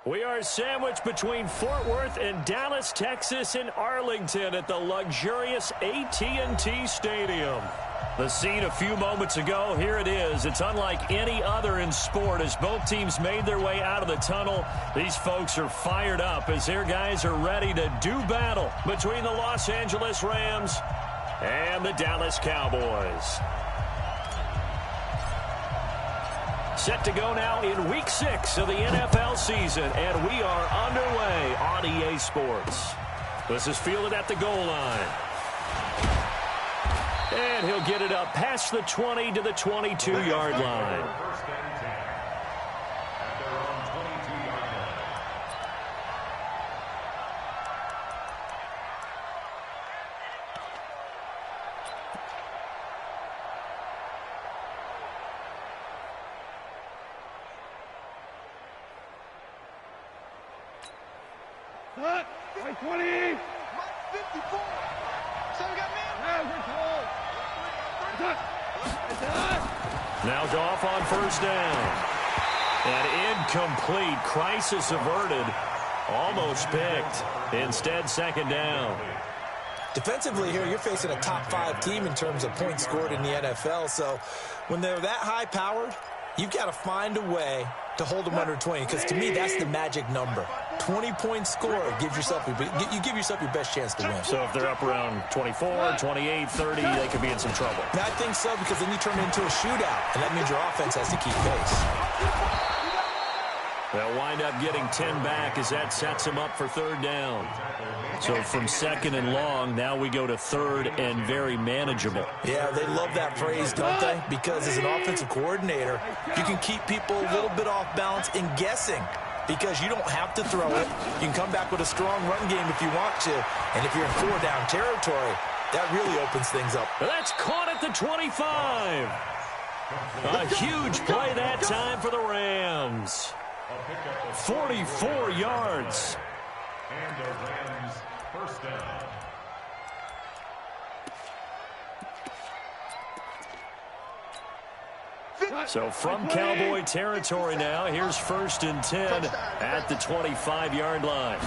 We are sandwiched between Fort Worth and Dallas, Texas, and Arlington at the luxurious AT&T Stadium. The scene a few moments ago, here it is. It's unlike any other in sport as both teams made their way out of the tunnel. These folks are fired up as their guys are ready to do battle between the Los Angeles Rams and the Dallas Cowboys. Set to go now in Week 6 of the NFL season, and we are underway on EA Sports. This is fielded at the goal line. And he'll get it up past the 20 to the 22-yard line. Right 20. 54. So we got now Goff on first down. And incomplete. Crisis averted. Almost picked. Instead, second down. Defensively here, you're facing a top 5 team in terms of points scored in the NFL. So when they're that high-powered, you've got to find a way to hold them under 20, because to me, that's the magic number. 20-point score gives yourself you give yourself your best chance to win. So if they're up around 24, 28, 30, they could be in some trouble. I think so, because then you turn it into a shootout, and that means your offense has to keep pace. They'll wind up getting 10 back as that sets them up for third down. So from second and long, now we go to third and very manageable. Yeah, they love that phrase, don't they? Because as an offensive coordinator, you can keep people a little bit off balance in guessing, because you don't have to throw it. You can come back with a strong run game if you want to. And if you're in 4-down territory, that really opens things up. That's caught at the 25. A huge play that time for the Rams. 44 yards. And the Rams first down. So from Cowboy territory now, here's first and 10 at the 25-yard line.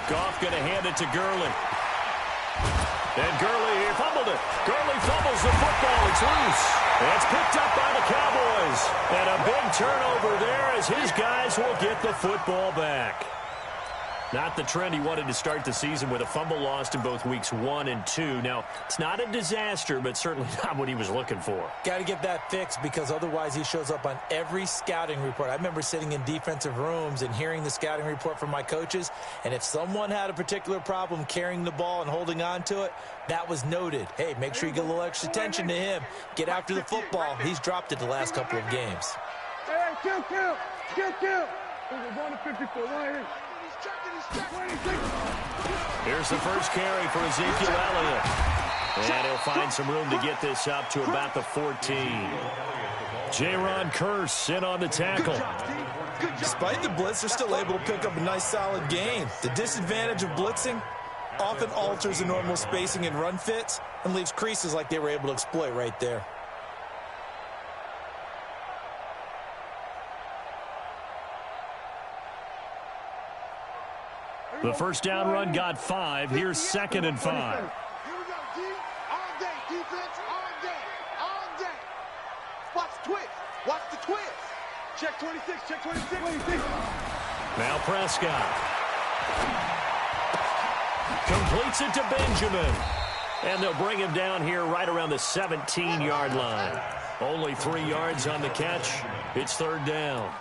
Goff going to hand it to Gurley. And Gurley here fumbled it. Gurley fumbles the football. It's loose. It's picked up by the Cowboys. And a big turnover there as his guys will get the football back. Not the trend he wanted to start the season with a fumble lost in both weeks 1 and 2. Now, it's not a disaster, but certainly not what he was looking for. Got to get that fixed, because otherwise he shows up on every scouting report. I remember sitting in defensive rooms and hearing the scouting report from my coaches, and if someone had a particular problem carrying the ball and holding on to it, that was noted. Hey, make sure you get a little extra attention to him. Get after the football. He's dropped it the last couple of games. Hey, kill. We're going to 54 right here. Here's the first carry for Ezekiel Elliott. And he'll find some room to get this up to about the 14. Jaron Kearse in on the tackle. Despite the blitz, they're still able to pick up a nice solid gain. The disadvantage of blitzing often alters the normal spacing and run fits and leaves creases like they were able to exploit right there. The first down run got 5. Here's second and 5. Here we go, D. All day, defense, all day. Watch the twist. Watch the twist. Check 26, check 26. Now Prescott. Completes it to Benjamin. And they'll bring him down here right around the 17-yard line. Only 3 yards on the catch. It's third down.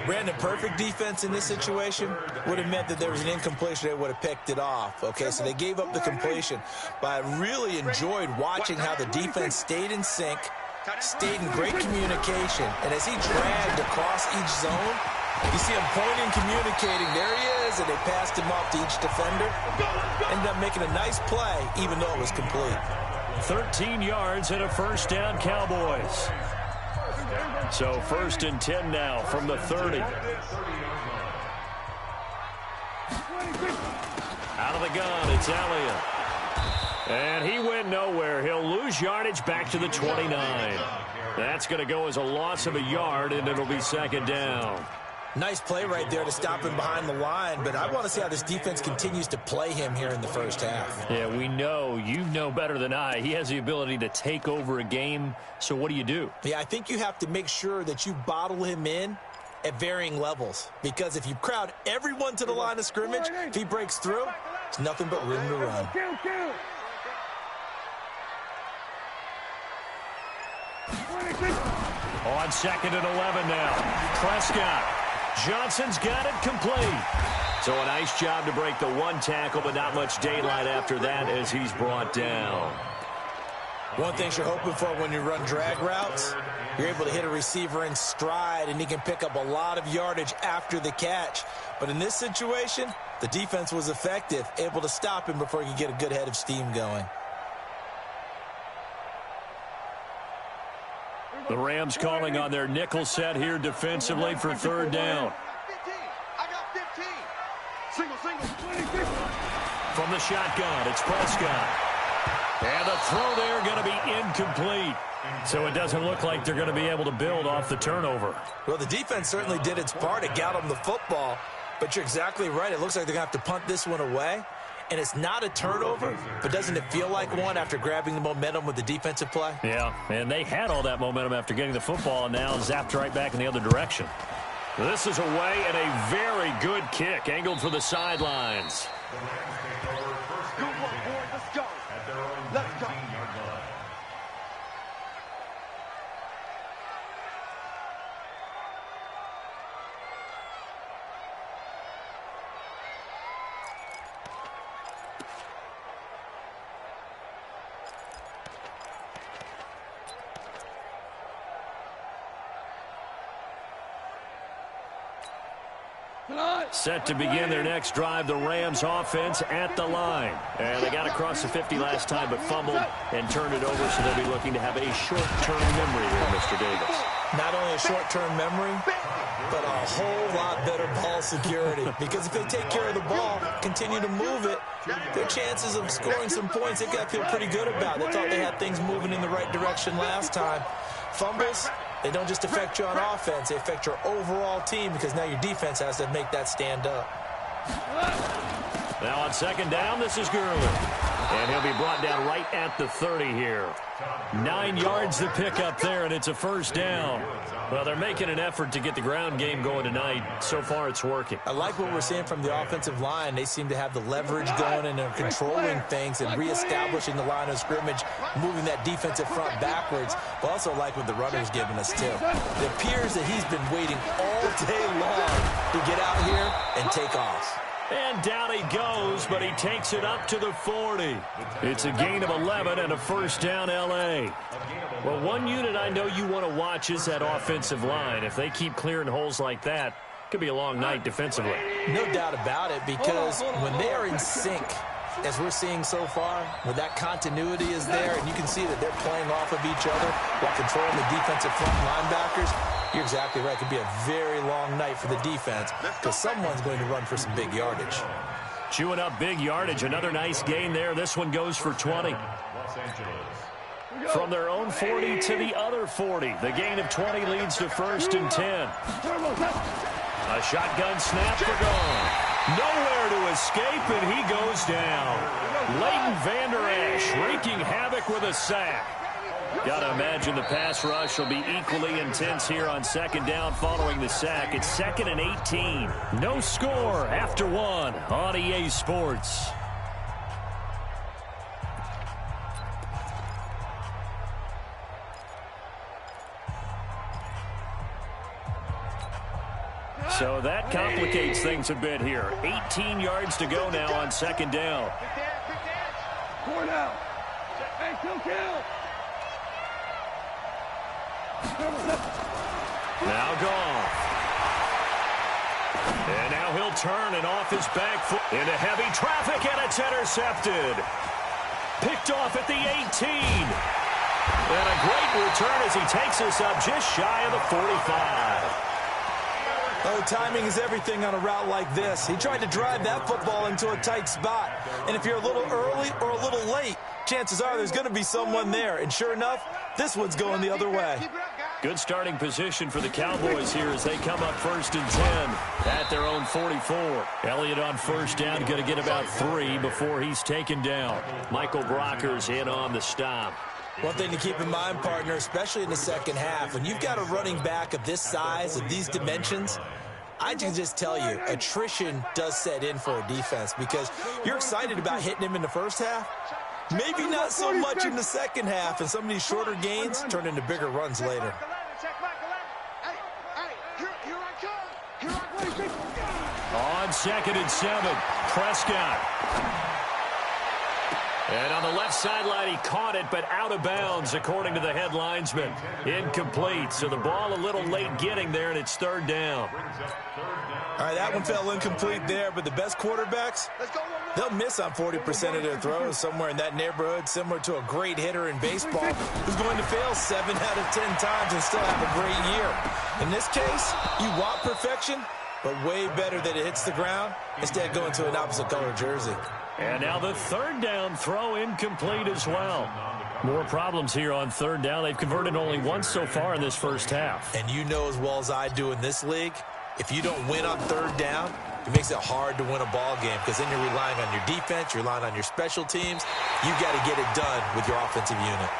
Brandon, perfect defense in this situation would have meant that there was an incompletion. They would have picked it off. Okay, so they gave up the completion. But I really enjoyed watching how the defense stayed in sync, stayed in great communication. And as he dragged across each zone, you see him pointing, communicating. There he is, and they passed him off to each defender. Ended up making a nice play, even though it was complete. 13 yards and a first down, Cowboys. So first and 10 now from the 30. Out of the gun, it's Elliott. And he went nowhere. He'll lose yardage back to the 29. That's going to go as a loss of a yard, and it'll be second down. Nice play right there to stop him behind the line, but I want to see how this defense continues to play him here in the first half. Yeah, we know, you know better than I, he has the ability to take over a game, so what do? Yeah, I think you have to make sure that you bottle him in at varying levels, because if you crowd everyone to the line of scrimmage, if he breaks through, there's nothing but room to run. On 2nd and 11 now. Prescott. Johnson's got it complete. So a nice job to break the one tackle, but not much daylight after that as he's brought down. One thing you're hoping for when you run drag routes, you're able to hit a receiver in stride, and he can pick up a lot of yardage after the catch. But in this situation, the defense was effective, able to stop him before he could get a good head of steam going. The Rams calling on their nickel set here defensively for 3rd down. 15. I got 15. Single. From the shotgun, it's Prescott. And the throw there going to be incomplete. So it doesn't look like they're going to be able to build off the turnover. Well, the defense certainly did its part to get them the football, but you're exactly right. It looks like they're going to have to punt this one away. And it's not a turnover, but doesn't it feel like one after grabbing the momentum with the defensive play? Yeah, and they had all that momentum after getting the football and now zapped right back in the other direction. This is away and a very good kick angled for the sidelines. Good work, boys. Let's go. Let's go. Set to begin their next drive, the Rams offense at the line. And they got across the 50 last time but fumbled and turned it over, so they'll be looking to have a short-term memory here, Mr. Davis. Not only a short-term memory, but a whole lot better ball security. Because if they take care of the ball, continue to move it, their chances of scoring some points, they've got to feel pretty good about. They thought they had things moving in the right direction last time. Fumbles, they don't just affect you on offense, they affect your overall team because now your defense has to make that stand up. Now on 2nd down, this is Gurley. And he'll be brought down right at the 30 here. 9 yards to pick up there, and it's a 1st down. Well, they're making an effort to get the ground game going tonight. So far, it's working. I like what we're seeing from the offensive line. They seem to have the leverage going, and they're controlling things and reestablishing the line of scrimmage, moving that defensive front backwards. But also like what the runner's giving us, too. It appears that he's been waiting all day long to get out here and take off. And down he goes, but he takes it up to the 40. It's a gain of 11 and a 1st down, L.A. Well, one unit I know you want to watch is that offensive line. If they keep clearing holes like that, it could be a long night defensively. No doubt about it, because when they are in sync, as we're seeing so far, when that continuity is there, and you can see that they're playing off of each other while controlling the defensive front linebackers, you're exactly right. It could be a very long night for the defense because someone's going to run for some big yardage. Chewing up big yardage. Another nice gain there. This one goes for 20. From their own 40 to the other 40. The gain of 20 leads to 1st and 10. A shotgun snap for gone. Nowhere to escape, and he goes down. Leighton Vander Esch wreaking havoc with a sack. Got to imagine the pass rush will be equally intense here on 2nd down following the sack. It's 2nd and 18. No score after 1 on EA Sports. So that complicates things a bit here. 18 yards to go now on 2nd down. Now Goff. And now he'll turn and off his back foot into heavy traffic, and it's intercepted. Picked off at the 18. And a great return as he takes us up just shy of the 45. Oh, timing is everything on a route like this. He tried to drive that football into a tight spot. And if you're a little early or a little late, chances are there's going to be someone there. And sure enough, this one's going the other way. Keep it up, guys. Good starting position for the Cowboys here as they come up 1st and 10 at their own 44. Elliott on first down, going to get about 3 before he's taken down. Michael Brocker's in on the stop. One thing to keep in mind, partner, especially in the second half, when you've got a running back of this size, of these dimensions, I can just tell you, attrition does set in for a defense because you're excited about hitting him in the first half. Maybe not so much in the second half, and some of these shorter gains turn into bigger runs later. On 2nd and 7, Prescott. And on the left sideline, he caught it, but out of bounds, according to the head linesman. Incomplete, so the ball a little late getting there, and it's 3rd down. All right, that one fell incomplete there, but the best quarterbacks, they'll miss on 40% of their throws, somewhere in that neighborhood, similar to a great hitter in baseball who's going to fail 7 out of 10 times and still have a great year. In this case, you want perfection, but way better that it hits the ground instead of going to an opposite color jersey. And now the 3rd down throw incomplete as well. More problems here on 3rd down. They've converted only once so far in this first half. And you know as well as I do in this league, if you don't win on 3rd down, it makes it hard to win a ball game because then you're relying on your defense, you're relying on your special teams. You've got to get it done with your offensive unit.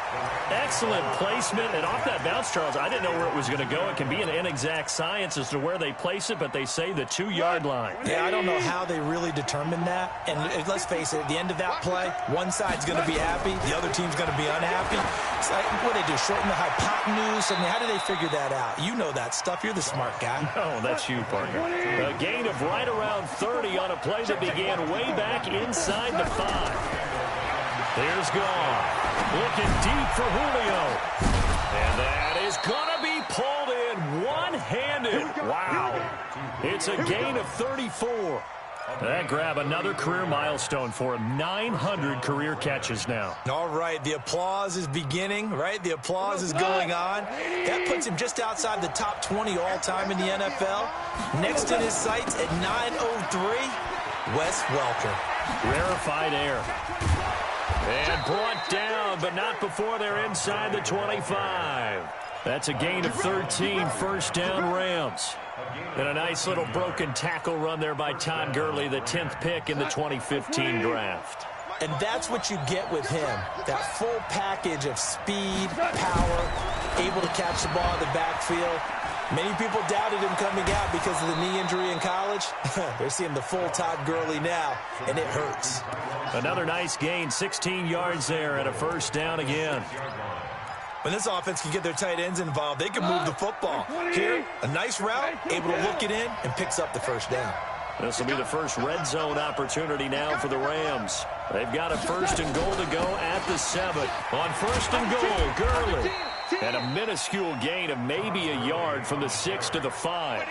Excellent placement. And off that bounce, Charles, I didn't know where it was going to go. It can be an inexact science as to where they place it, but they say the 2-yard line. Yeah, I don't know how they really determine that. And let's face it, at the end of that play, one side's going to be happy, the other team's going to be unhappy. It's like, what do they do, shorten the hypotenuse? I mean, how do they figure that out? You know that stuff. You're the smart guy. Oh, that's you, partner. A gain of right around 30 on a play that began way back inside the 5. Here's Goff, looking deep for Julio. And that is going to be pulled in one-handed. Wow. It's a gain of 34. That grab another career milestone for him. 900 career catches now. All right, the applause is beginning, right? The applause is going on. That puts him just outside the top 20 all-time in the NFL. Next in his sights at 903, Wes Welker. Rarefied air. And brought down, but not before they're inside the 25. That's a gain of 13, 1st down Rams. And a nice little broken tackle run there by Todd Gurley, the 10th pick in the 2015 draft. And that's what you get with him, that full package of speed, power, able to catch the ball in the backfield. Many people doubted him coming out because of the knee injury in college. They're seeing the full Todd Gurley now, and it hurts. Another nice gain, 16 yards there, and a 1st down again. When this offense can get their tight ends involved, they can move the football. Here, a nice route, able to look it in, and picks up the 1st down. This will be the first red zone opportunity now for the Rams. They've got a 1st and goal to go at the 7. On 1st and goal, Gurley. And a minuscule gain of maybe a yard from the 6 to the 5.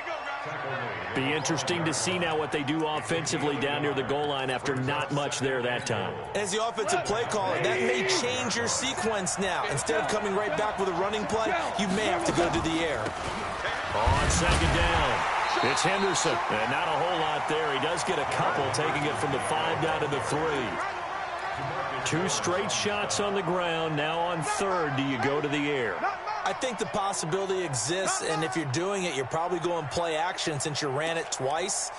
Be interesting to see now what they do offensively down near the goal line after not much there that time. As the offensive play caller, that may change your sequence now. Instead of coming right back with a running play, you may have to go to the air. On 2nd down, it's Henderson. And not a whole lot there. He does get a couple, taking it from the 5 down to the 3. 2 straight shots on the ground. Now on 3rd, do you go to the air? I think the possibility exists, and if you're doing it, you're probably going play action since you ran it twice.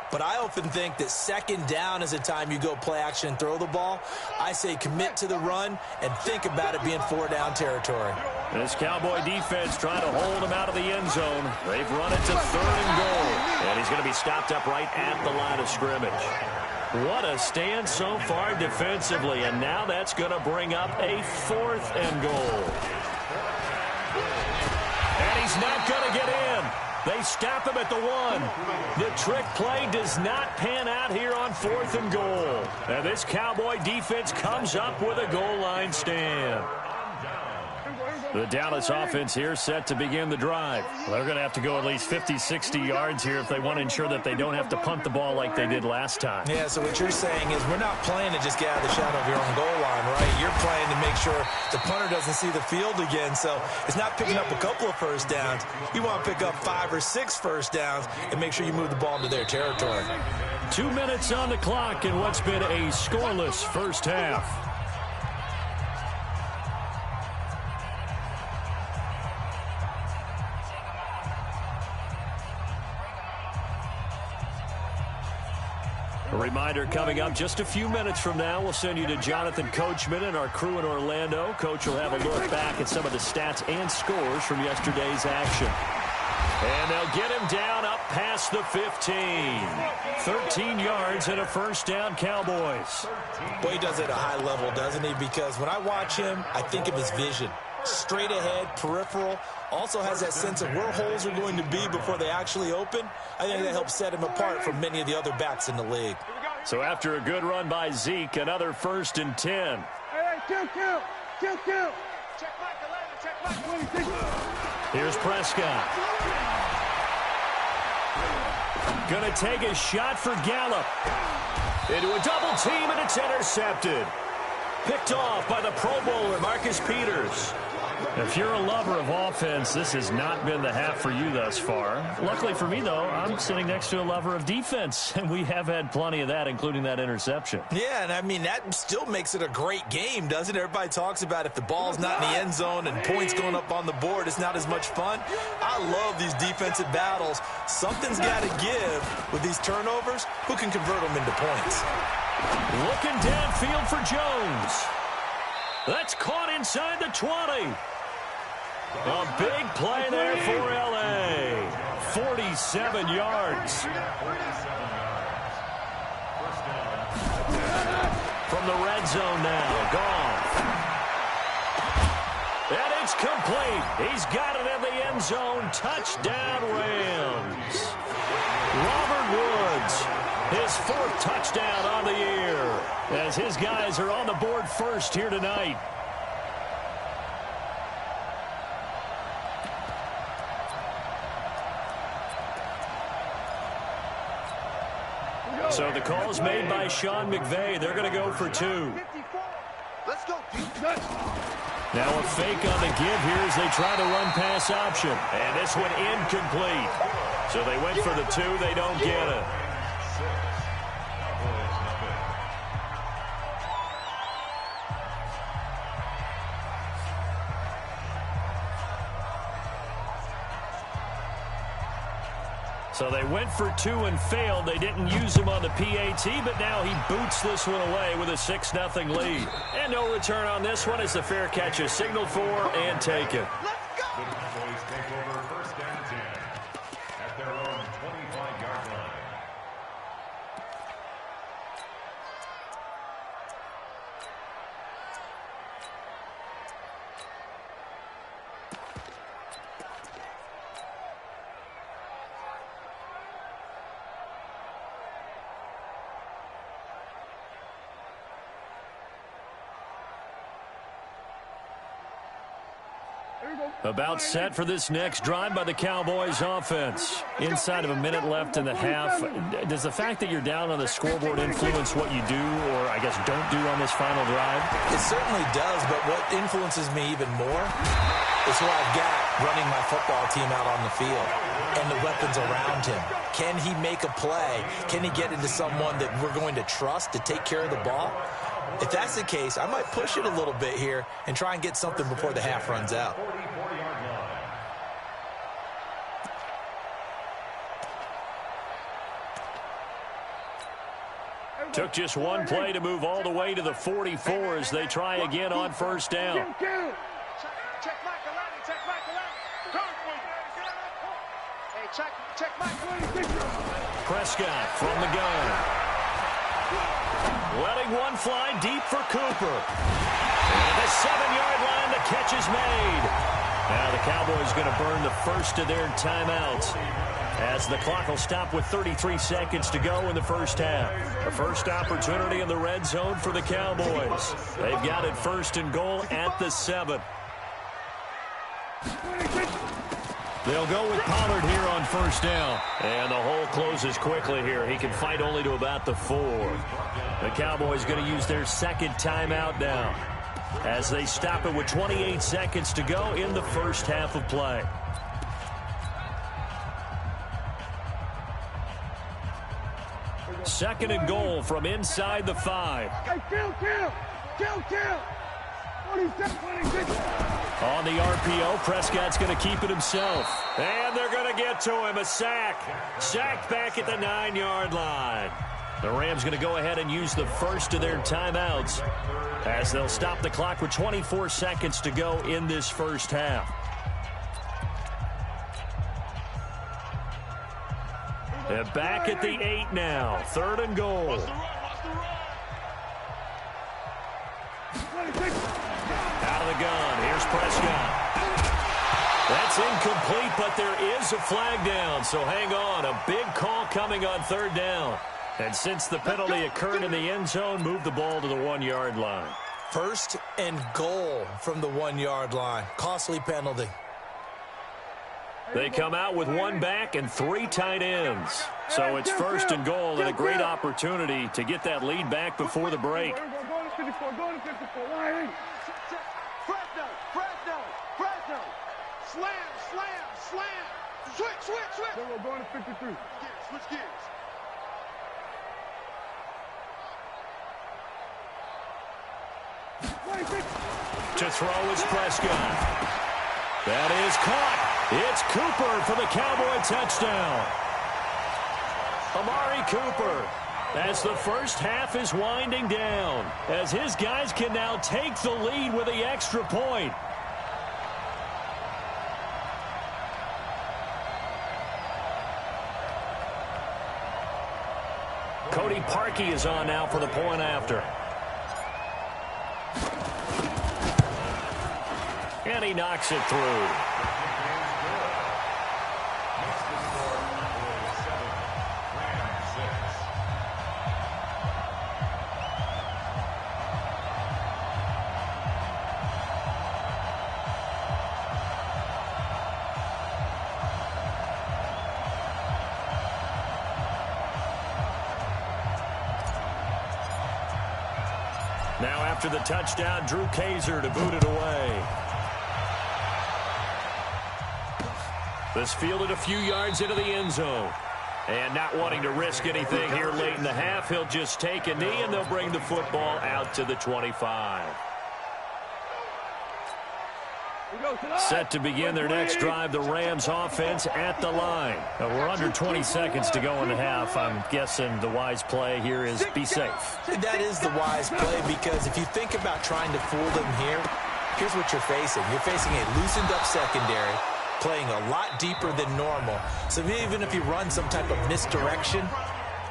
But I often think that 2nd down is the time you go play action and throw the ball. I say commit to the run and think about it being 4-down territory. This Cowboy defense trying to hold him out of the end zone. They've run it to 3rd and goal. And he's going to be stopped up right at the line of scrimmage. What a stand so far defensively, and now that's going to bring up a 4th and goal. And he's not going to get in. They stop him at the 1. The trick play does not pan out here on 4th and goal. And this Cowboy defense comes up with a goal line stand. The Dallas offense here set to begin the drive. They're going to have to go at least 50, 60 yards here if they want to ensure that they don't have to punt the ball like they did last time. Yeah, so what you're saying is we're not playing to just get out of the shadow of your own goal line, right? You're playing to make sure the punter doesn't see the field again. So it's not picking up a couple of 1st downs. You want to pick up 5 or 6 1st downs and make sure you move the ball into their territory. 2 minutes on the clock in what's been a scoreless first half. A reminder coming up just a few minutes from now, we'll send you to Jonathan Coachman and our crew in Orlando. Coach will have a look back at some of the stats and scores from yesterday's action. And they'll get him down up past the 15. 13 yards and a first down, Cowboys. Boy, he does it at a high level, doesn't he? Because when I watch him, I think of his vision. Straight ahead, peripheral, also has that sense of where holes are going to be before they actually open. I think that helps set him apart from many of the other backs in the league. So after a good run by Zeke, another 1st and 10. Hey, kill. Check Mike 11, Here's Prescott. Gonna take a shot for Gallup. Into a double team, and it's intercepted. Picked off by the Pro Bowler, Marcus Peters. If you're a lover of offense, this has not been the half for you thus far. Luckily for me, though, I'm sitting next to a lover of defense, and we have had plenty of that, including that interception. Yeah, and I mean, that still makes it a great game, doesn't it? Everybody talks about if the ball's not in the end zone and points going up on the board, it's not as much fun. I love these defensive battles. Something's got to give with these turnovers. Who can convert them into points? Looking downfield for Jones. That's caught inside the 20. A big play there for L.A. 47 yards. From the red zone now, Goff. And it's complete. He's got it in the end zone. Touchdown, Rams. Robert Woods, his 4th touchdown on the year, as his guys are on the board first here tonight. So the call's made by Sean McVay. They're going to go for 2. Let's go. Now a fake on the give here as they try to run pass option. And this one incomplete. So they went for the 2. They don't get it. So they went for 2 and failed. They didn't use him on the PAT, but now he boots this one away with a 6-0 lead. And no return on this one as the fair catch is signaled for and taken. Let's go. The Cowboys take over 1st and 10 at their own 25-yard line. About set for this next drive by the Cowboys offense. Inside of a minute left in the half. Does the fact that you're down on the scoreboard influence what you do, or I guess don't do on this final drive? It certainly does, but what influences me even more is who I've got running my football team out on the field and the weapons around him. Can he make a play? Can he get into someone that we're going to trust to take care of the ball? If that's the case, I might push it a little bit here and try and get something before the half runs out. Took just one play to move all the way to the 44 as they try again on 1st down. Check Mike 11. Check Mike 11. Hey, check Mike 26. Prescott from the gun. Letting one fly deep for Cooper. And the 7-yard line, the catch is made. Now the Cowboys going to burn the first of their timeouts as the clock will stop with 33 seconds to go in the first half. A first opportunity in the red zone for the Cowboys. They've got it 1st and goal at the 7. They'll go with Pollard here on 1st down. And the hole closes quickly here. He can fight only to about the 4. The Cowboys going to use their 2nd timeout now as they stop it with 28 seconds to go in the first half of play. Second and goal from inside the 5. Hey, kill. 26. On the RPO, Prescott's going to keep it himself. And they're going to get to him. A sack. Sacked back at the 9-yard line. The Rams going to go ahead and use the first of their timeouts as they'll stop the clock with 24 seconds to go in this first half. They're back at the 8 now. 3rd and goal. Out of the gun. Here's Prescott. That's incomplete, but there is a flag down. So hang on. A big call coming on 3rd down. And since the penalty occurred in the end zone, move the ball to the 1-yard line. 1st and goal from the 1-yard line. Costly penalty. They come out with 1 back and 3 tight ends. So it's 1st and goal and a great opportunity to get that lead back before the break. Fresno. Slam. Switch. We're going to 53. Switch gears. To throw is Prescott. That is caught. It's Cooper for the Cowboy touchdown. Amari Cooper, as the first half is winding down, as his guys can now take the lead with the extra point. Cody Parkey is on now for the point after. And he knocks it through. Now after the touchdown, Drew Kaiser to boot it away. This fielded a few yards into the end zone. And not wanting to risk anything here late in the half, he'll just take a knee and they'll bring the football out to the 25. Set to begin their next drive, the Rams offense at the line. We're under 20 seconds to go in the half. I'm guessing the wise play here is be safe. That is the wise play, because if you think about trying to fool them here, here's what you're facing. You're facing a loosened up secondary, playing a lot deeper than normal. So even if you run some type of misdirection,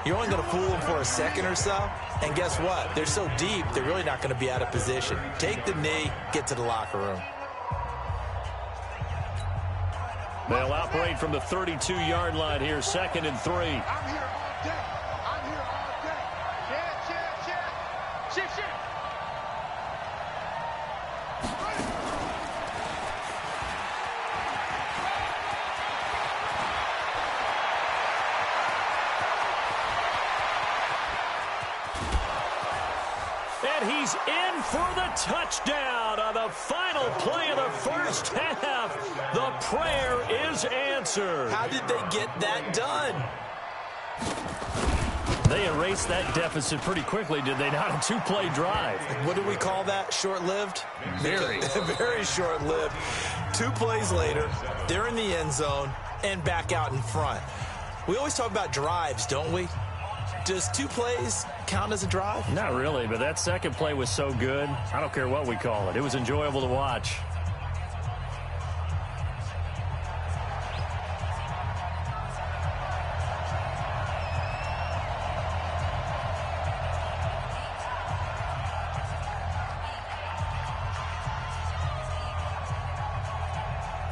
you're only going to fool them for a second or so. And guess what? They're so deep, they're really not going to be out of position. Take the knee, get to the locker room. They'll operate from the 32-yard line here, 2nd and 3. I'm here all day. Shift. And he's in for the touchdown on the final play of the first half. The prayer is answered. How did they get that done? They erased that deficit pretty quickly, did they not? A 2-play drive. What do we call that? Short-lived? Very. Very short-lived. 2 plays later, they're in the end zone and back out in front. We always talk about drives, don't we? Does 2 plays count as a drive? Not really, but that second play was so good. I don't care what we call it. It was enjoyable to watch.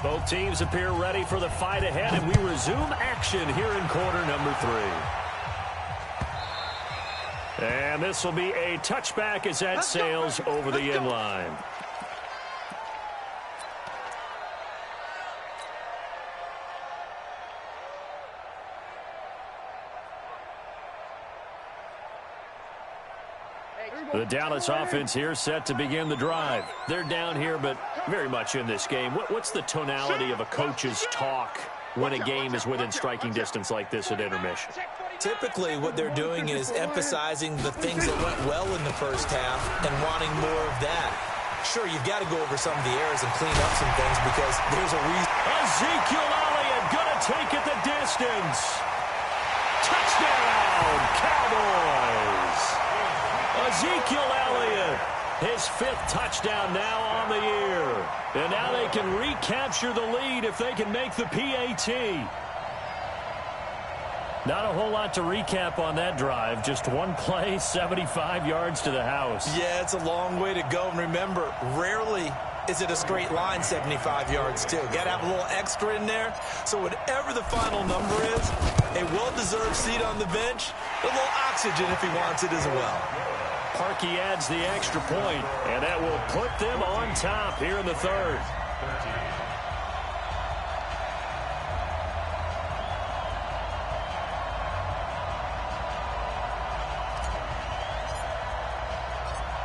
Both teams appear ready for the fight ahead, and we resume action here in quarter number 3. And this will be a touchback as that sails over the end line. The Dallas offense here set to begin the drive. They're down here, but very much in this game. What's the tonality of a coach's talk when a game is within striking distance like this at intermission? Typically, what they're doing is emphasizing the things that went well in the first half and wanting more of that. Sure, you've got to go over some of the errors and clean up some things because there's a reason. Ezekiel Elliott going to take it the distance. Touchdown! Cowboys. Ezekiel Elliott, his 5th touchdown now on the year. And now they can recapture the lead if they can make the PAT. Not a whole lot to recap on that drive. Just one play, 75 yards to the house. Yeah, it's a long way to go. And remember, rarely is it a straight line 75 yards, too. Got to have a little extra in there. So whatever the final number is, a well-deserved seat on the bench, a little oxygen if he wants it as well. Parkey adds the extra point, and that will put them on top here in the 3rd.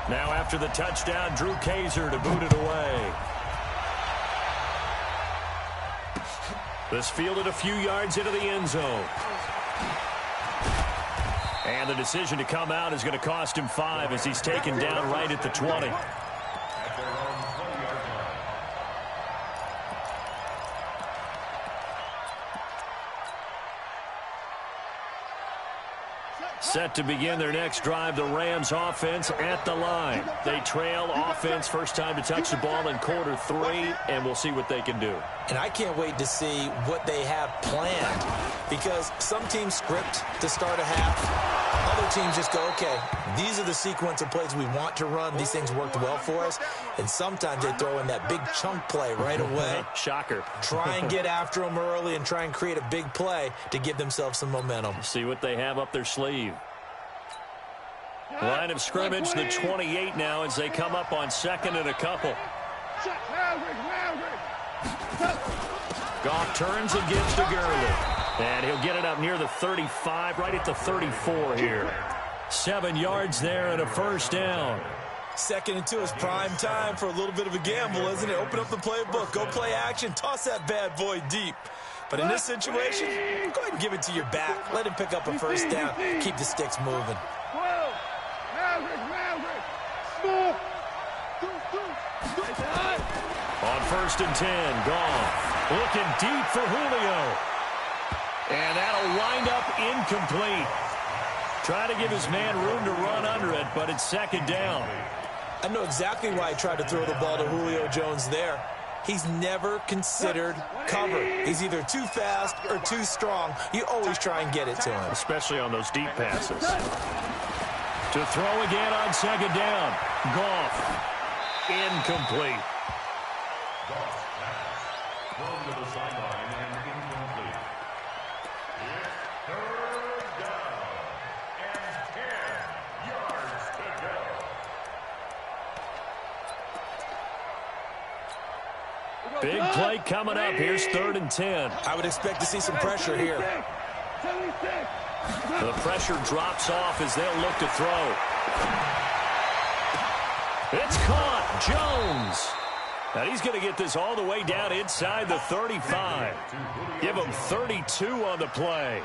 Now after the touchdown, Drew Kaiser to boot it away. This fielded a few yards into the end zone. And the decision to come out is going to cost him 5 as he's taken down right at the 20. Set to begin their next drive, the Rams offense at the line. They trail offense, first time to touch the ball in quarter 3, and we'll see what they can do. And I can't wait to see what they have planned, because some teams script to start a half. Other teams just go, okay, these are the sequence of plays we want to run. These things worked well for us. And sometimes they throw in that big chunk play right away. Shocker. Try and get after them early and try and create a big play to give themselves some momentum. See what they have up their sleeve. Line of scrimmage, the 28 now as they come up on 2nd and a couple. Goff turns and gives to Gurley. And he'll get it up near the 35, right at the 34 here. 7 yards there and a first down. 2nd and 2 is prime time for a little bit of a gamble, isn't it? Open up the playbook, go play action, toss that bad boy deep. But in this situation, go ahead and give it to your back. Let him pick up a first down. Keep the sticks moving. On 1st and 10, Goff looking deep for Julio. And that'll wind up incomplete. Trying to give his man room to run under it, but it's 2nd down. I know exactly why I tried to throw the ball to Julio Jones there. He's never considered cover. He's either too fast or too strong. You always try and get it to him. Especially on those deep passes. To throw again on 2nd down. Goff. Incomplete. Thrown to the sideline and incomplete. It's 3rd down and 10 yards to go. Big play coming up. Here's 3rd and 10. I would expect to see some pressure here. The pressure drops off as they'll look to throw. It's caught. Jones. Now he's going to get this all the way down inside the 35. Give him 32 on the play.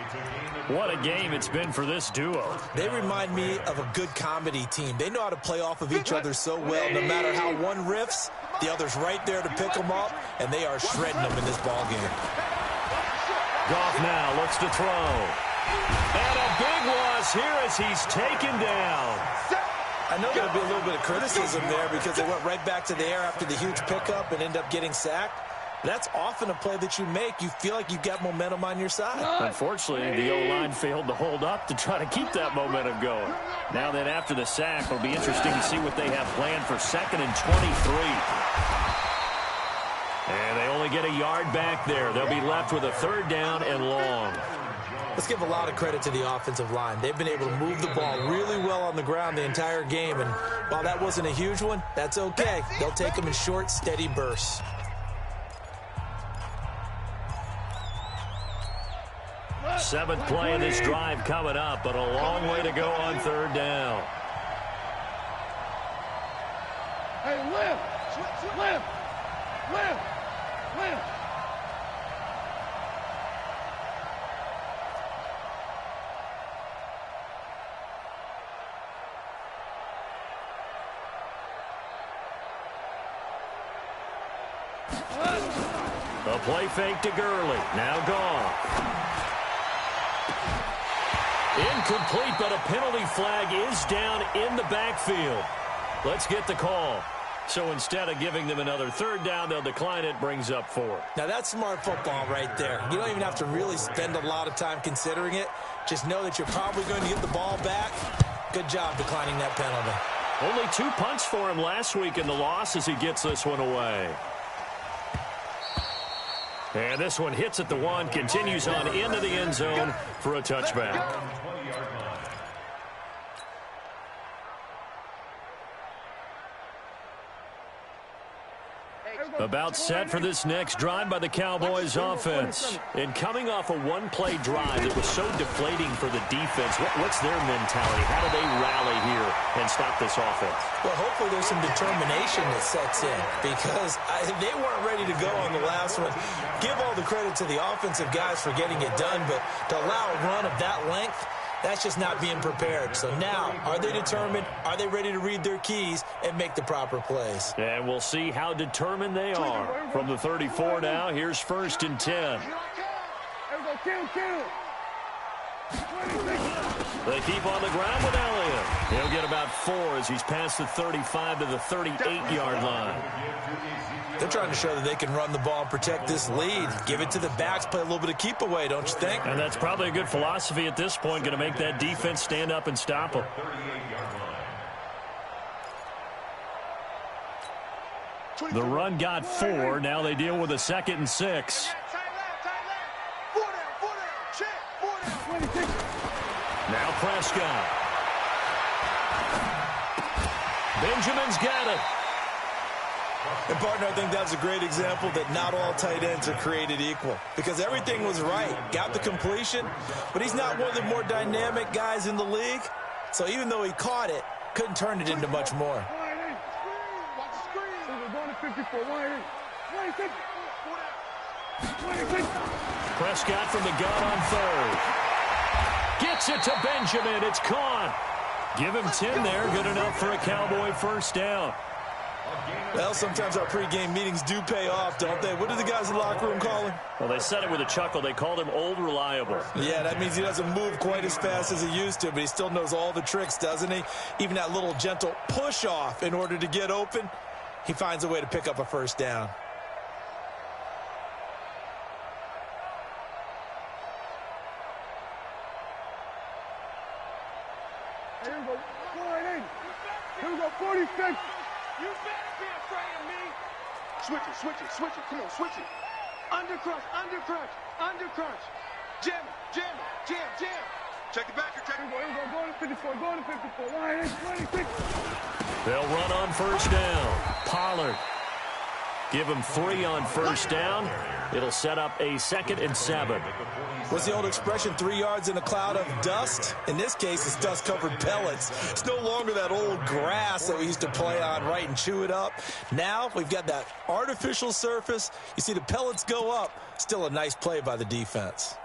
What a game it's been for this duo. They remind me of a good comedy team. They know how to play off of each other so well. No matter how one riffs, the other's right there to pick them up, and they are shredding them in this ball game. Goff now looks to throw. And a big loss here as he's taken down. I know there'll be a little bit of criticism there because they went right back to the air after the huge pickup and end up getting sacked. That's often a play that you make. You feel like you've got momentum on your side. Unfortunately, the O-line failed to hold up to try to keep that momentum going. Now then, after the sack, it'll be interesting to see what they have planned for 2nd and 23. And they only get a yard back there. They'll be left with a 3rd down and long. Let's give a lot of credit to the offensive line. They've been able to move the ball really well on the ground the entire game. And while that wasn't a huge one, that's okay. They'll take them in short, steady bursts. Seventh play of this drive coming up, but a long way to go on 3rd down. Hey, lift! Lift! Lift! Lift! The play fake to Gurley. Now Goff. Incomplete, but a penalty flag is down in the backfield. Let's get the call. So instead of giving them another third down, they'll decline it, brings up 4. Now, that's smart football right there. You don't even have to really spend a lot of time considering it. Just know that you're probably going to get the ball back. Good job declining that penalty. Only 2 punts for him last week in the loss as he gets this one away. And this one hits at the 1, continues on into the end zone for a touchback. About set for this next drive by the Cowboys offense. And coming off a one-play drive that was so deflating for the defense, what's their mentality? How do they rally here and stop this offense? Well, hopefully there's some determination that sets in because they weren't ready to go on the last one. Give all the credit to the offensive guys for getting it done, but to allow a run of that length, that's just not being prepared. So now, are they determined? Are they ready to read their keys and make the proper plays? And we'll see how determined they are. From the 34 now, here's 1st and 10. They keep on the ground with Elliott. He'll get about 4 as he's past the 35 to the 38-yard line. They're trying to show that they can run the ball and protect this lead. Give it to the backs, play a little bit of keep away, don't you think? And that's probably a good philosophy at this point, going to make that defense stand up and stop them. The run got 4. Now they deal with a 2nd and 6. Now Prescott. Benjamin's got it. And, partner, I think that's a great example that not all tight ends are created equal because everything was right. Got the completion, but he's not one of the more dynamic guys in the league. So even though he caught it, couldn't turn it into much more. Prescott from the gun on 3rd. Gets it to Benjamin. It's caught. Give him 10 there. Good enough for a Cowboy 1st down. Well, sometimes our pregame meetings do pay off, don't they? What do the guys in the locker room call him? Well, they said it with a chuckle. They called him Old Reliable. Yeah, that means he doesn't move quite as fast as he used to, but he still knows all the tricks, doesn't he? Even that little gentle push-off in order to get open, he finds a way to pick up a 1st down. Here we go. Here we go. 46. You better be afraid of me. Switch it, switch it, switch it. Come on, switch it. Under crunch, under crunch, under crunch. Jam it, jam it, jam, jam. Check it back, check it. Here we go, go to 54, go to 54. Line 26. They'll run on 1st down. Pollard. Give him 3 on 1st down. It'll set up a 2nd and 7. What's the old expression, 3 yards in a cloud of dust? In this case, it's dust-covered pellets. It's no longer that old grass that we used to play on, right, and chew it up. Now we've got that artificial surface. You see the pellets go up. Still a nice play by the defense.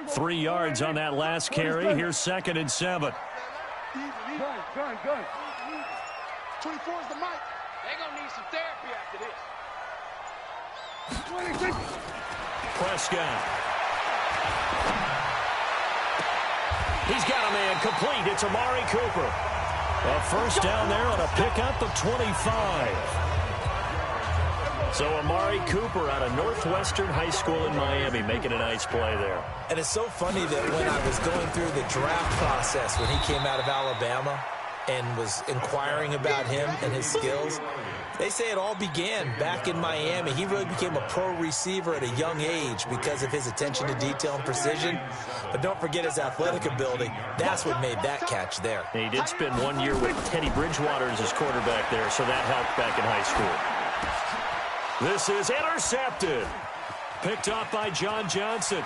Three yards on that last carry. Here's 2nd and 7. Gun. 24 is the mic. They're going to need some therapy after this. 26. Prescott. He's got a man complete. It's Amari Cooper. A 1st down there on a pickup of 25. So Amari Cooper out of Northwestern High School in Miami making a nice play there. And it's so funny that when I was going through the draft process when he came out of Alabama and was inquiring about him and his skills, they say it all began back in Miami. He really became a pro receiver at a young age because of his attention to detail and precision. But don't forget his athletic ability. That's what made that catch there. And he did spend 1 year with Teddy Bridgewater as his quarterback there, so that helped back in high school. This is intercepted. Picked off by John Johnson.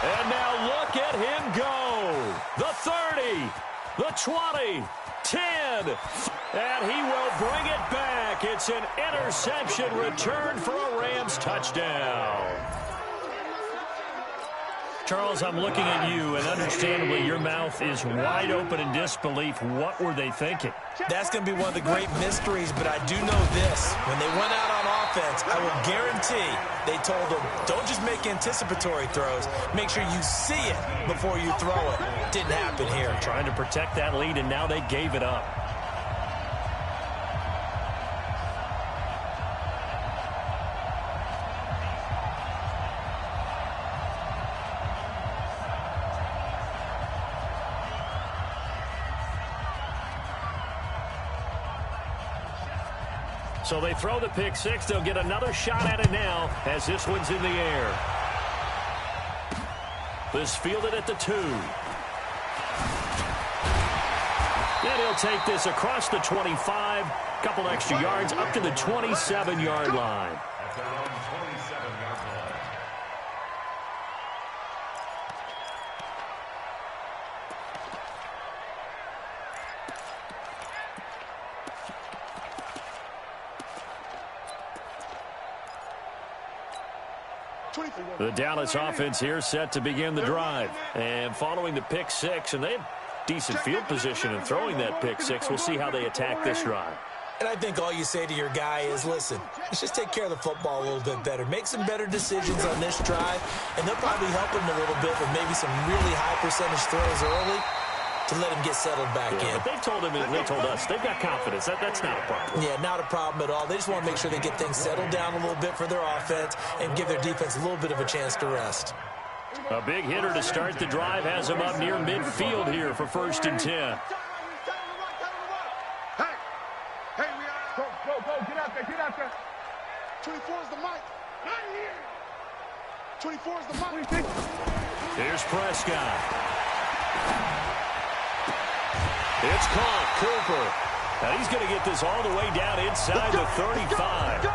And now look at him go. The 30, the 20, 10. And he will bring it back. It's an interception return for a Rams touchdown. Charles, I'm looking at you, and understandably your mouth is wide open in disbelief. What were they thinking? That's going to be one of the great mysteries, but I do know this. When they went out on defense, I will guarantee they told him, don't just make anticipatory throws. Make sure you see it before you throw it. Didn't happen here. Trying to protect that lead, and now they gave it up. So they throw the pick six. They'll get another shot at it now as this one's in the air. This fielded at the 2. Then he'll take this across the 25. Couple extra yards up to the 27-yard line. At their own 27-yard line. The Dallas offense here set to begin the drive. And following the pick six, and they have decent field position in throwing that pick six. We'll see how they attack this drive. And I think all you say to your guy is, listen, let's just take care of the football a little bit better. Make some better decisions on this drive, and they'll probably help him a little bit with maybe some really high percentage throws early to let him get settled back in. But they told him, and they told us, they've got confidence. That's not a problem. Yeah, not a problem at all. They just want to make sure they get things settled down a little bit for their offense and give their defense a little bit of a chance to rest. A big hitter to start the drive has him up near midfield here for 1st and 10. Hey, we are. Go, get out there. 24 is the mic. Not here. 24 is the mic. Here's Prescott. It's caught. Cooper. Now he's going to get this all the way down inside the 35.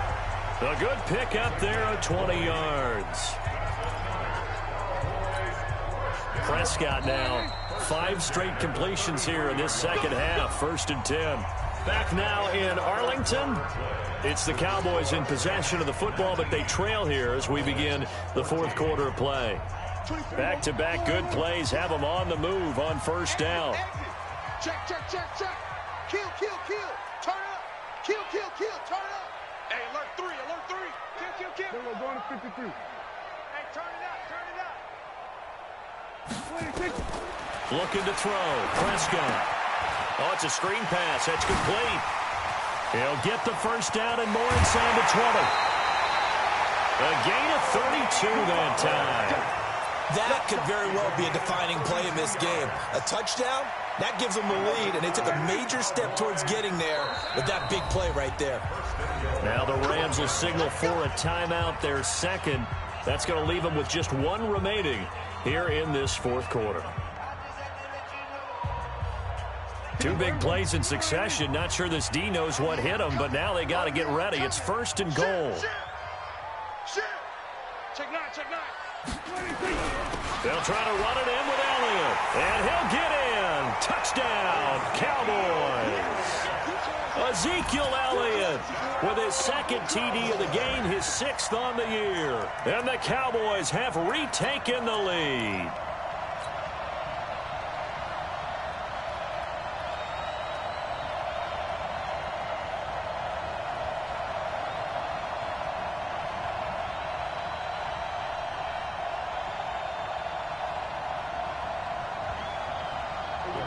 A good pick up there of 20 yards. Prescott now 5 straight completions here in this second half. 1st and 10. Back now in Arlington. It's the Cowboys in possession of the football, but they trail here as we begin the 4th quarter of play. Back-to-back good plays have them on the move on 1st down. Check. Kill. Turn up. Kill. Turn up. Hey, alert 3. Kill. We're going to 53. Hey, turn it up. Looking to throw. Prescott. Oh, it's a screen pass. That's complete. He'll get the 1st down and more inside the 20. A gain of 32 that time. That could very well be a defining play in this game. A touchdown, that gives them the lead, and they took a major step towards getting there with that big play right there. Now the Rams will signal for a timeout, their second. That's going to leave them with just 1 remaining here in this 4th quarter. 2 big plays in succession. Not sure this D knows what hit them, but now they got to get ready. It's 1st and goal. Check 9. They'll try to run it in with Elliott. And he'll get in. Touchdown, Cowboys. Ezekiel Elliott with his 2nd TD of the game, his 6th on the year. And the Cowboys have retaken the lead.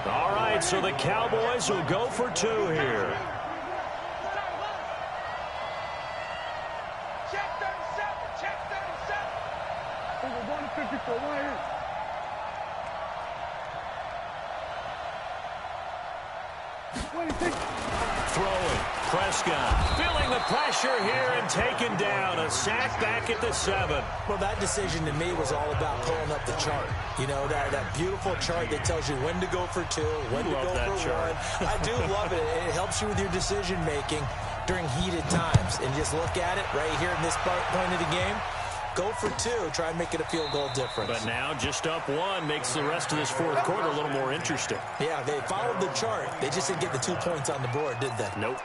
All right, so the Cowboys will go for 2 here. Check 37. We're going to 54. Right here. Throwing. Prescott feeling the pressure here and taken down. A sack back at the 7. Well, that decision to me was all about pulling up the chart. You know, that beautiful chart that tells you when to go for 2, when to go for 1. I do love it. It helps you with your decision-making during heated times. And just look at it right here in this point of the game. Go for 2. Try and make it a field goal difference. But now just up 1 makes the rest of this 4th quarter a little more interesting. Yeah, they followed the chart. They just didn't get the 2 points on the board, did they? Nope.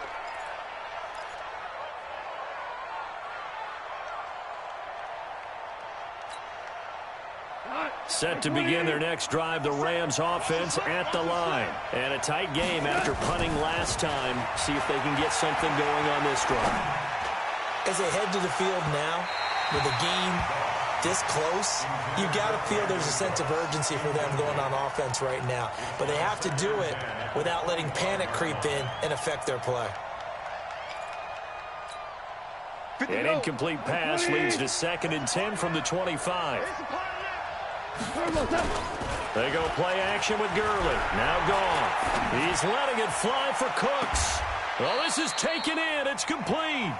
Set to begin their next drive, the Rams offense at the line. And a tight game after punting last time. See if they can get something going on this drive. As they head to the field now, with the game this close, you got to feel there's a sense of urgency for them going on offense right now. But they have to do it without letting panic creep in and affect their play. An incomplete pass leads to 2nd and 10 from the 25. They go play action with Gurley. Now gone. He's letting it fly for Cooks. Well, this is taken in. It's complete.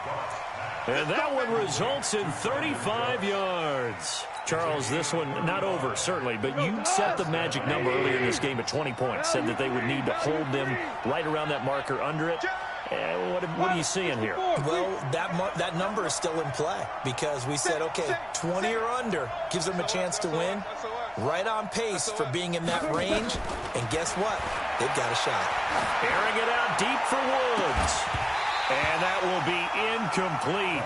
And that one results in 35 yards. Charles, this one not over, certainly, but you set the magic number earlier in this game at 20 points. Said that they would need to hold them right around that marker under it. What are you seeing here? Well, that number is still in play because we said, okay, 20 or under gives them a chance to win. Right on pace for being in that range. And guess what? They've got a shot. Airing it out deep for Woods. And that will be incomplete.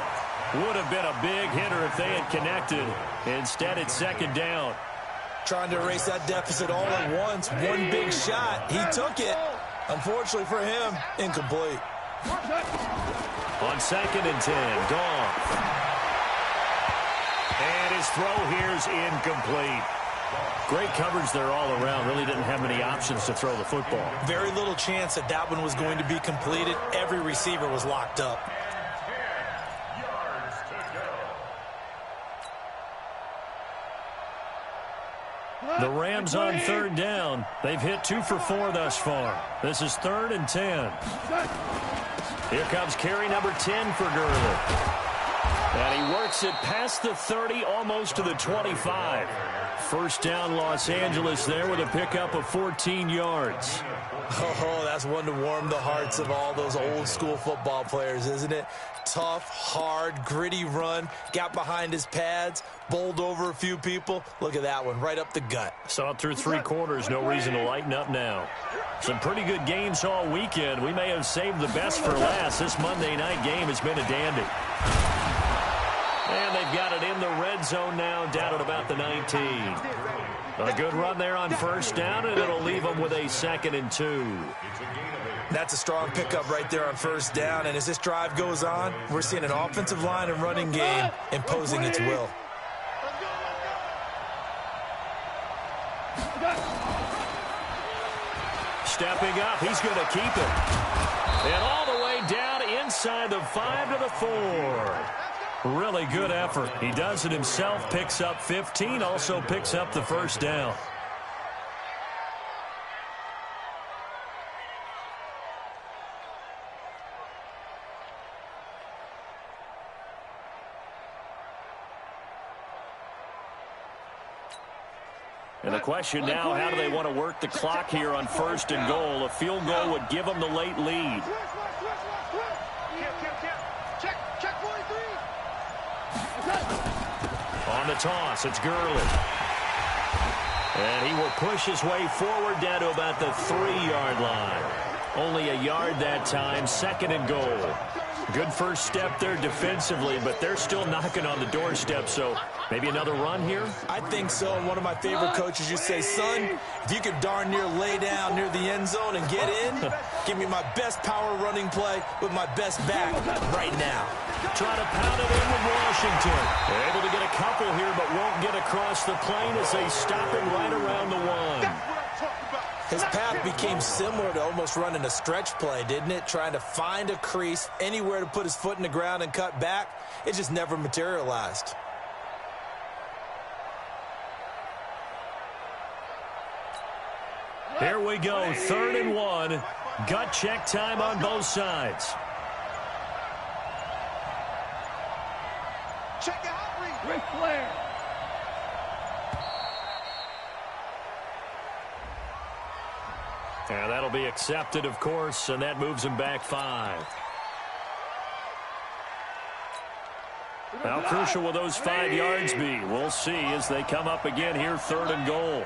Would have been a big hitter if they had connected. Instead, it's 2nd down. Trying to erase that deficit all at once. One big shot. He took it. Unfortunately for him, incomplete. On 2nd and 10, Goff. And his throw here's incomplete. Great coverage there all around. Really didn't have many options to throw the football. Very little chance that that one was going to be completed. Every receiver was locked up. The Rams on 3rd down. They've hit 2 for 4 thus far. This is 3rd and 10. Here comes carry number 10 for Gurley. And he works it past the 30, almost to the 25. First down, Los Angeles there with a pickup of 14 yards. Oh, that's one to warm the hearts of all those old school football players, isn't it? Tough, hard, gritty run. Got behind his pads, bowled over a few people. Look at that one, right up the gut. Saw it through 3 quarters. No reason to lighten up now. Some pretty good games all weekend. We may have saved the best for last. This Monday night game has been a dandy. And they've got it in the red zone now, down at about the 19. A good run there on 1st down, and it'll leave them with a 2nd and 2. That's a strong pickup right there on 1st down, and as this drive goes on, we're seeing an offensive line and running game imposing its will. Stepping up, he's going to keep it. And all the way down inside the 5 to the 4. Really good effort. He does it himself, picks up 15, also picks up the 1st down. And the question now, how do they want to work the clock here on 1st and goal? A field goal would give them the late lead. On the toss, it's Gurley. And he will push his way forward down to about the 3-yard line. Only a yard that time, 2nd and goal. Good first step there defensively, but they're still knocking on the doorstep, so maybe another run here? I think so. And one of my favorite coaches used to say, son, if you could darn near lay down near the end zone and get in, give me my best power running play with my best back right now. Trying to pound it in with Washington. They're able to get a couple here, but won't get across the plane as they stop it right around the 1. His path became similar to almost running a stretch play, didn't it? Trying to find a crease, anywhere to put his foot in the ground and cut back. It just never materialized. Here we go, 3rd and 1. Gut check time on both sides. Check out, Ric Flair. And that'll be accepted, of course, and that moves him back 5. How crucial will those 5 yards be? We'll see as they come up again here, 3rd and goal.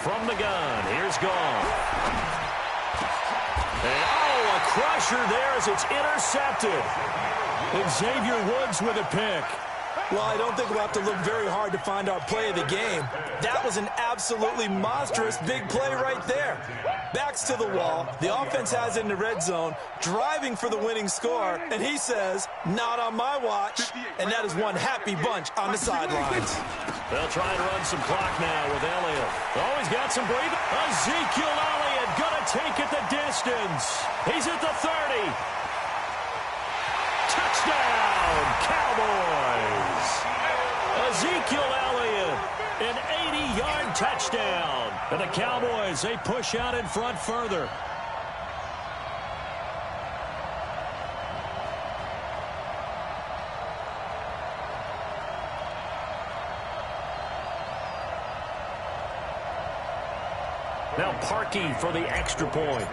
From the gun, here's Goff. And, a pressure there as it's intercepted. Xavier Woods with a pick. Well, I don't think we'll have to look very hard to find our play of the game. That was an absolutely monstrous big play right there. Backs to the wall. The offense has it in the red zone, driving for the winning score, and he says, not on my watch. And that is one happy bunch on the sidelines. They'll try and run some clock now with Elliott. Oh, he's got some breathing. Ezekiel Elliott gonna take it the distance. He's at the 30. Touchdown, Cowboys. Ezekiel Elliott, an 80-yard touchdown. And the Cowboys, they push out in front further. Now Parkey for the extra point.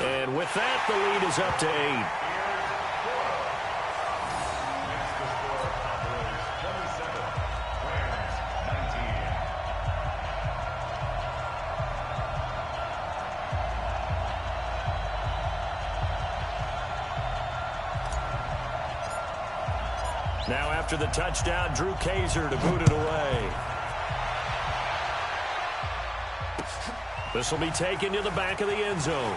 And with that, the lead is up to 8. Now after the touchdown, Drew Kaiser to boot it away. This will be taken to the back of the end zone.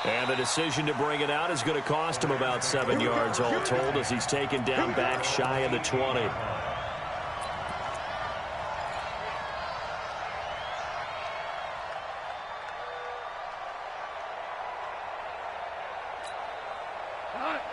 And the decision to bring it out is going to cost him about 7 yards all told as he's taken down back shy of the 20.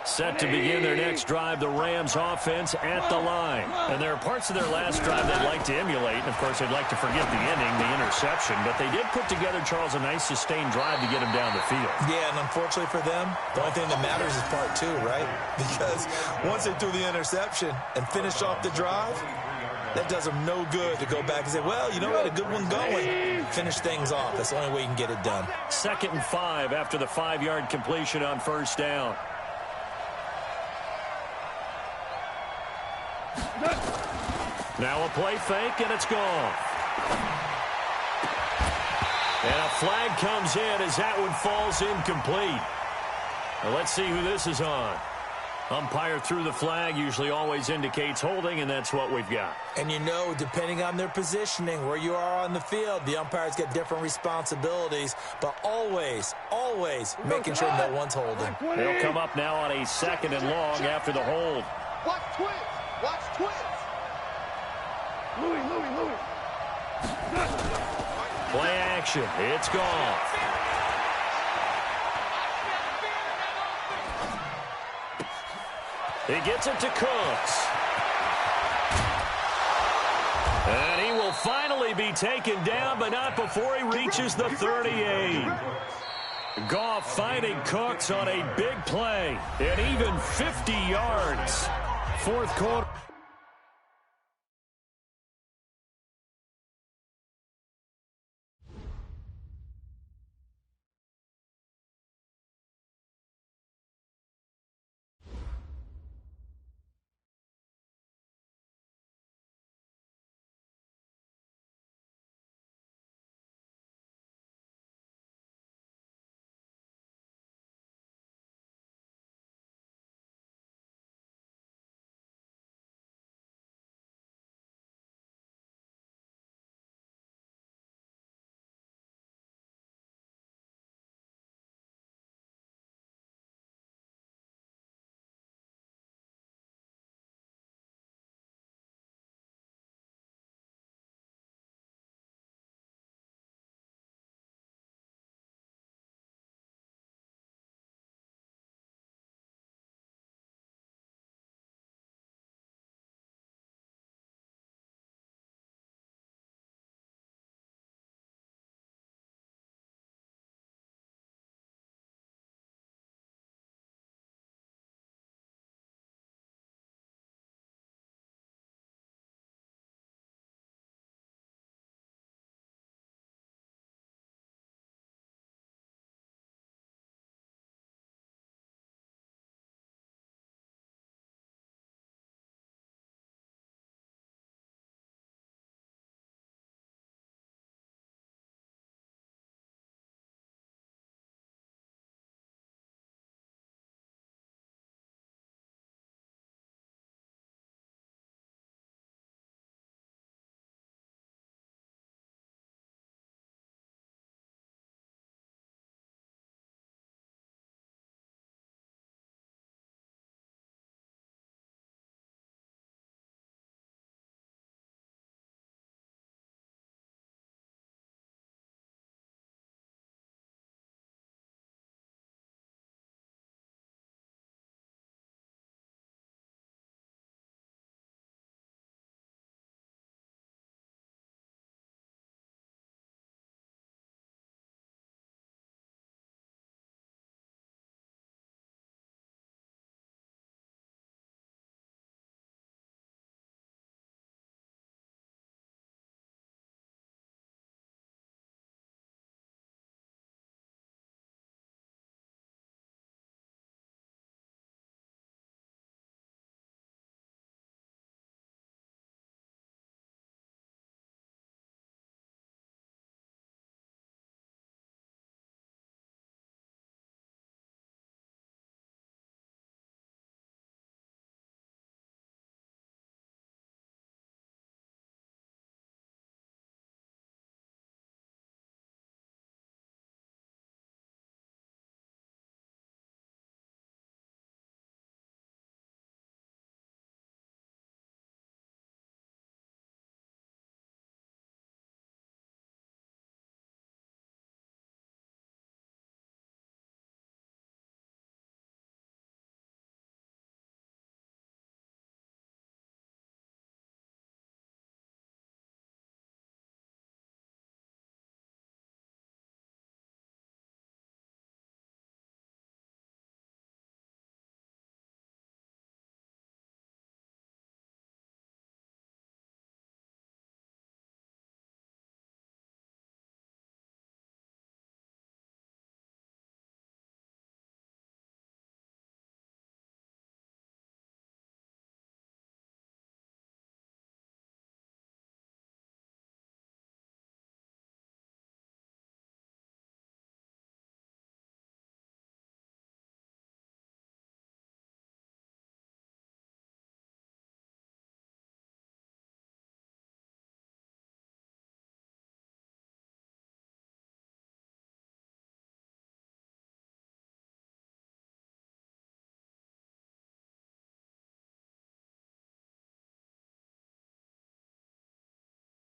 Set to begin their next drive, the Rams offense at the line. And there are parts of their last drive they'd like to emulate. And, of course, they'd like to forget the ending, the interception. But they did put together, Charles, a nice sustained drive to get him down the field. Yeah, and unfortunately for them, the only thing that matters is part 2, right? Because once they threw the interception and finished off the drive, that does them no good to go back and say, well, you know what, a good one going. Finish things off. That's the only way you can get it done. 2nd and 5 after the 5-yard completion on first down. Now a play fake, and it's gone. And a flag comes in as that one falls incomplete. Now let's see who this is on. Umpire threw the flag, usually always indicates holding, and that's what we've got. And you know, depending on their positioning, where you are on the field, the umpires get different responsibilities, but always, always making sure no one's holding. They'll come up now on a 2nd and long after the hold. Watch twins. Watch twins. Louis. Play action. It's gone. He gets it to Cooks. And he will finally be taken down, but not before he reaches the 38. Goff finding Cooks on a big play. And even 50 yards. 4th quarter.